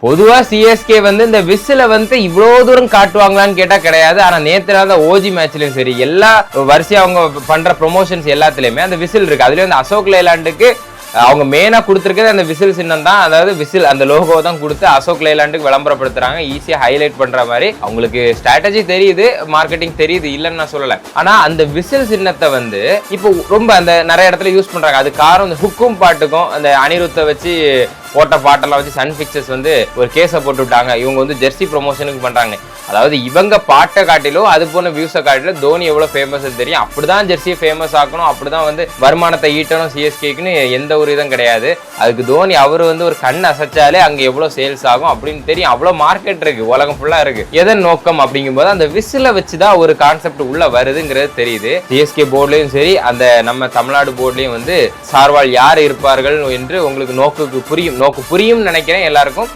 பொதுவா சிஎஸ்கே வந்து இந்த விசில வந்து இவ்வளவு தூரம் காட்டுவாங்களான்னு கேட்டா கிடையாது. ஆனா நேத்து அந்த ஓஜி மேட்ச்லயும் சரி, எல்லா வரிசையா அவங்க பண்ற ப்ரொமோஷன்ஸ் எல்லாத்துலயுமே அந்த விசில் இருக்கு. அதுலயும் அந்த அசோக் லேலாண்டுக்கு அவங்க மெயினா கொடுத்துருக்கிறது அந்த விசில் சின்னம் தான். அதாவது விசில் அந்த லோகோ தான் கொடுத்து அசோக் லேலாண்டுக்கு விளம்பரப்படுத்துறாங்க. ஈஸியா ஹைலைட் பண்ற மாதிரி அவங்களுக்கு ஸ்ட்ராட்டஜி தெரியுது, மார்க்கெட்டிங் தெரியுது, இல்லைன்னு நான் சொல்லல. ஆனா அந்த விசில் சின்னத்தை வந்து இப்போ ரொம்ப அந்த நிறைய இடத்துல யூஸ் பண்றாங்க. அது காரணம் இந்த ஹுக்கும் பாட்டுக்கும் அந்த அனிருத்தை வச்சு போட்ட பாட்டெல்லாம் வச்சு சன் பிக்சர்ஸ் வந்து ஒரு கேஸை போட்டு விட்டாங்க. இவங்க வந்து ஜெர்சி ப்ரொமோஷனுக்கு பண்றாங்க. அதாவது இவங்க பாட்டை காட்டிலும் அது போன வியூஸை காட்டிலும் தோனி எவ்வளவு ஃபேமஸ் தெரியும். அப்படிதான் ஜெர்சியை ஃபேமஸ் ஆக்கணும், அப்படிதான் வந்து வருமானத்தை ஈட்டணும் சிஎஸ்கேக்குன்னு எந்த ஒரு இதுவும் கிடையாது. அதுக்கு தோனி அவர் வந்து ஒரு கண் அசைச்சாலே அங்க எவ்வளவு சேல்ஸ் ஆகும் அப்படின்னு தெரியும். அவ்வளவு மார்க்கெட் இருக்கு, உலகம் ஃபுல்லா இருக்கு. எதன் நோக்கம் அப்படிங்கும் போது அந்த விசில வச்சுதான் ஒரு கான்செப்ட் உள்ள வருதுங்கிறது தெரியுது. சிஎஸ்கே போர்ட்லயும் சரி, அந்த நம்ம தமிழ்நாடு போர்ட்லயும் வந்து சார்வால் யார் இருப்பார்கள் என்று உங்களுக்கு நோக்கு புரியும் நினைக்கிறேன் எல்லாருக்கும்.